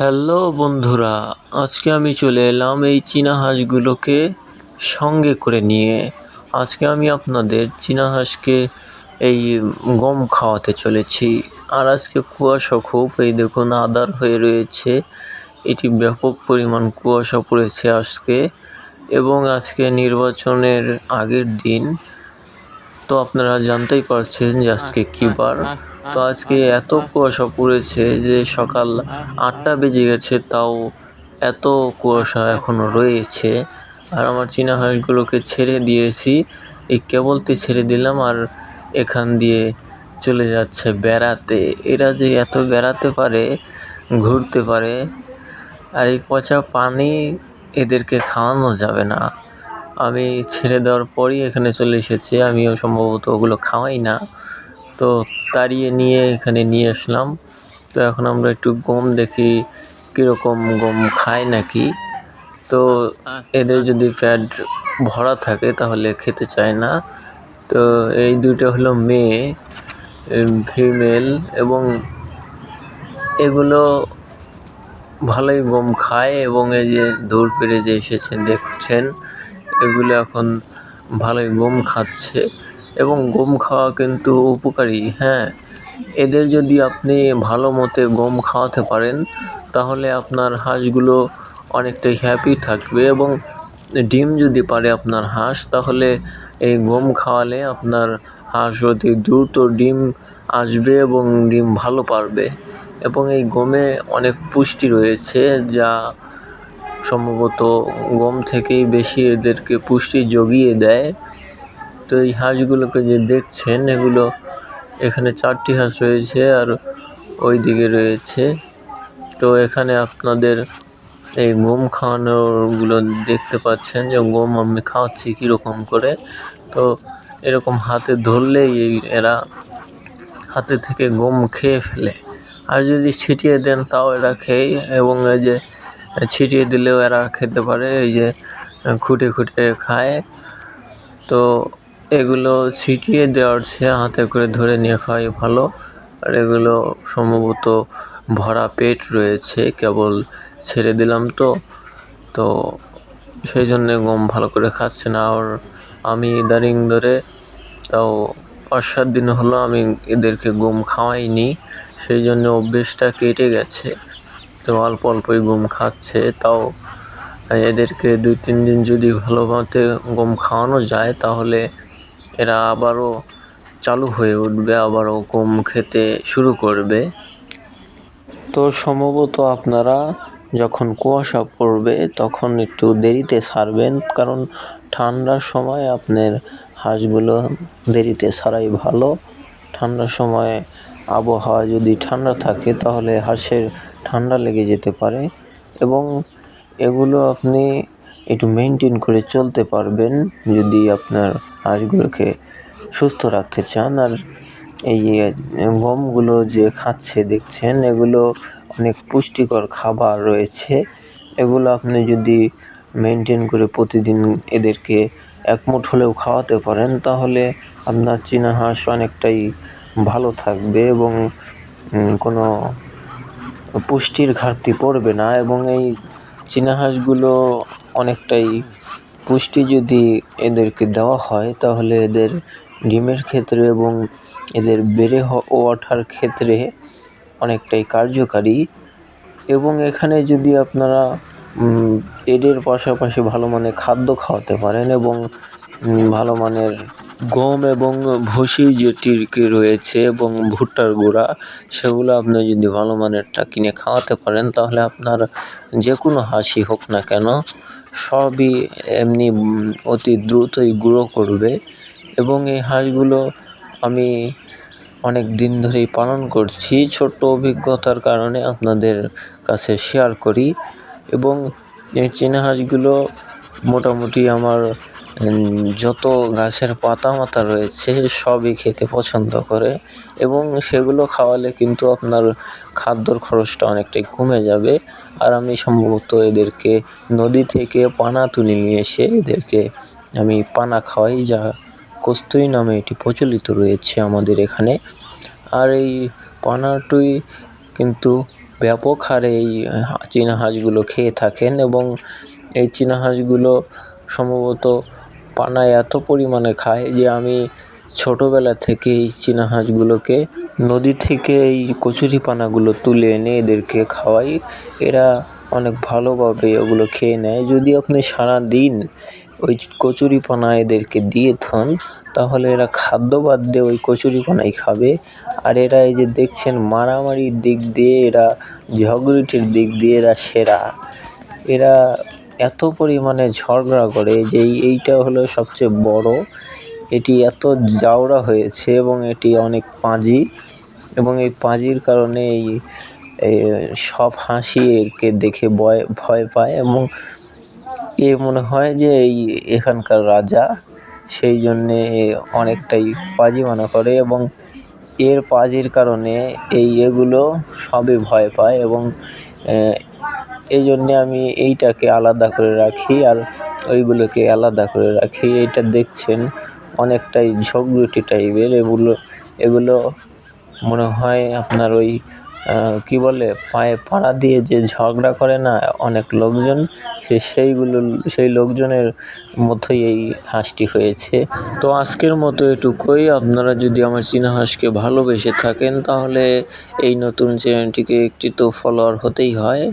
Hello বন্ধুরা, আজকে আমি চলে এলাম এই চীনা হাঁসগুলোকে সঙ্গে করে নিয়ে। আজকে আমি আপনাদের চীনা হাঁসকে এই গম খাওয়াতে চলেছি। আর আজকে কুয়াশা খুব, এই দেখুন আঁধার হয়ে রয়েছে। এটি ব্যাপক পরিমাণ কুয়াশা পড়েছে আজকে, এবং আজকে নির্বাচনের আগের দিন। তো আপনারা জানতেই পারছেন যে আজকে কী বার। তো আজকে এত কুয়াশা পড়েছে যে সকাল 8টা বেজে গেছে, তাও এত কুয়াশা এখনও রয়েছে। আর আমার চীনা হাঁসগুলোকে ছেড়ে দিয়েছি, এই কেবলটি ছেড়ে দিলাম, আর এখান দিয়ে চলে যাচ্ছে বেড়াতে। এরা যে এত বেড়াতে পারে, ঘুরতে পারে, আর এই পচা পানি এদেরকে খাওয়ানো যাবে না। আমি ছেড়ে দেওয়ার পরই এখানে চলে এসেছে, আমিও সম্ভবত ওগুলো খাওয়াই না, তো তাড়িয়ে নিয়ে এখানে নিয়ে আসলাম। তো এখন আমরা একটু গম দেখি কীরকম গম খায় নাকি। তো এদের যদি পেট ভরা থাকে তাহলে খেতে চায় না। তো এই দুটো হলো মেয়ে, ফিমেল, এবং এগুলো ভালোই গম খায়। এবং এই যে দূর পেরে যে এসেছেন দেখছেন, এগুলো এখন ভালোই গম খাচ্ছে, এবং গম খাওয়া কিন্তু উপকারী। হ্যাঁ, এদের যদি আপনি ভালো মতে গম খাওয়াতে পারেন তাহলে আপনার হাঁসগুলো অনেকটাই হ্যাপি থাকবে। এবং ডিম যদি পারে আপনার হাঁস, তাহলে এই গম খাওয়ালে আপনার হাঁস অতি দ্রুত ডিম আসবে এবং ডিম ভালো পারবে। এবং এই গমে অনেক পুষ্টি রয়েছে, যা সম্ভবত গম থেকেই বেশি এদেরকে পুষ্টি জুগিয়ে দেয়। তো এই হাঁসগুলোকে যে দেখছেন, এগুলো এখানে 4টি হাঁস রয়েছে আর ওই দিকে রয়েছে। তো এখানে আপনাদের এই গম খাওয়ানোরগুলো দেখতে পাচ্ছেন যে গম আমি খাওয়াচ্ছি কীরকম করে। তো এরকম হাতে ধরলেই এরা হাতে থেকে গম খেয়ে ফেলে। আর যদি ছিটিয়ে দেন তাও এরা খেয়ে, এবং এই যে ছিটিয়ে দিলেও এরা খেতে পারে, এই যে খুঁটে খুঁটে খায়। তো এগুলো ছিটিয়ে দেওয়ার চেয়ে হাতে করে ধরে নিয়ে খাওয়াই ভালো। আর এগুলো সম্ভবত ভরা পেট রয়েছে, কেবল ছেড়ে দিলাম তো সেই জন্যে গম ভালো করে খাচ্ছে না। আর আমি ইদানিং ধরে তাও 5-7 দিন হলো আমি এদেরকে গম খাওয়াইনি, সেই জন্য অভ্যেসটা কেটে গেছে। তো অল্প অল্পই গম খাচ্ছে। তাও এদেরকে 2-3 দিন যদি ভালো মতে গম খাওয়ানো যায় তাহলে এরা আবারও চালু হয়ে উঠবে, আবারও গম খেতে শুরু করবে। তো সম্ভবত আপনারা যখন কুয়াশা পড়বে তখন একটু দেরিতে ছাড়বেন, কারণ ঠান্ডার সময় আপনার হাঁসগুলো দেরিতে ছাড়াই ভালো। ঠান্ডার সময় আবহাওয়া যদি ঠান্ডা থাকে তাহলে হাঁসের ঠান্ডা লেগে যেতে পারে, এবং এগুলো আপনি একটু মেনটেন করে চলতে পারবেন যদি আপনার হাঁসগুলোকে সুস্থ রাখতে চান। আর এই গমগুলো যে খাচ্ছে দেখছেন, এগুলো অনেক পুষ্টিকর খাবার রয়েছে। এগুলো আপনি যদি মেনটেন করে প্রতিদিন এদেরকে 1 মুঠ হলেও খাওয়াতে পারেন তাহলে আপনার চীনা হাঁস অনেকটাই ভালো থাকবে, এবং কোনো পুষ্টির ঘাটতি পড়বে না। এবং এই চীনা হাঁসগুলো অনেকটাই পুষ্টি যদি এদেরকে দেওয়া হয় তাহলে এদের ডিমের ক্ষেত্রে এবং এদের বেড়ে ওঠার ক্ষেত্রে অনেকটাই কার্যকারী। এবং এখানে যদি আপনারা এদের পাশাপাশি ভালো মানের খাদ্য খাওয়াতে পারেন, এবং ভালো মানের গম এবং ভুসি যেটি রয়েছে এবং ভুট্টার গুঁড়া, সেগুলো আপনি যদি ভালো মানেরটা কিনে খাওয়াতে পারেন তাহলে আপনার যে কোনো হাঁসই হোক না কেন সবই এমনি অতি দ্রুতই গ্রো করবে। এবং এই হাঁসগুলো আমি অনেক দিন ধরেই পালন করছি, ছোট্ট অভিজ্ঞতার কারণে আপনাদের কাছে শেয়ার করি। এবং এই চীনা হাঁসগুলো মোটামুটি আমার যত গাছের পাতা মাতা রয়েছে সবই খেতে পছন্দ করে, এবং সেগুলো খাওয়ালে কিন্তু আপনার খাদ্যর খরচটা অনেকটাই কমে যাবে। আর আমি সম্ভবত এদেরকে নদী থেকে পানা তুলে নিয়ে এসে এদেরকে আমি পানা খাওয়াই, যা কস্তুরী নামে এটি প্রচলিত রয়েছে আমাদের এখানে। আর এই পানাটুই কিন্তু ব্যাপক হারে এই চীনা হাঁসগুলো খেয়ে থাকেন এবং এই চীনা হাঁসগুলো সম্ভবত পানা এত পরিমাণে খায় যে আমি ছোটোবেলা থেকে এই চীনা হাঁসগুলোকে নদী থেকে এই কচুরিপানাগুলো তুলে এনে এদেরকে খাওয়াই। এরা অনেক ভালোভাবে ওগুলো খেয়ে নেয়। যদি আপনি সারাদিন ওই কচুরিপানা এদেরকে দিয়ে থান তাহলে এরা খাদ্য বাদ দিয়ে ওই কচুরিপানাই খাবে। আর এরা এই যে দেখছেন মারামারির দিক দিয়ে, এরা ঝগড়ুটির দিক দিয়ে এরা সেরা। এরা এত পরিমাণে ঝগড়া করে যে এইটা হলো সবচেয়ে বড়। এটি এত জাউরা হয়েছে এবং এটি অনেক পাজি এবং এই পাজির কারণে এই সব হাঁসই একে দেখে ভয় পায় এবং এ মনে হয় যে এখানকার রাজা, সেই জন্যে অনেকটাই পাজিমানা করে এবং এর পাজির কারণে এগুলো সবই ভয় পায় এবং এই জন্যে আমি এইটাকে আলাদা করে রাখি আর ওইগুলোকে আলাদা করে রাখি। এইটা দেখছেন অনেকটাই ঝগড়ুটে টাইপের। এগুলো মনে হয় আপনার ওই কী বলে পায়ে পাড়া দিয়ে যে ঝগড়া করে না অনেক লোকজন, সেই লোকজনের মতোই এই হাঁসটি হয়েছে। তো আজকের মতো এটুকুই। আপনারা যদি আমার চীনা হাঁসকে ভালোবেসে থাকেন তাহলে এই নতুন চ্যানেলটিকে একটি তো ফলোয়ার হতেই হয়।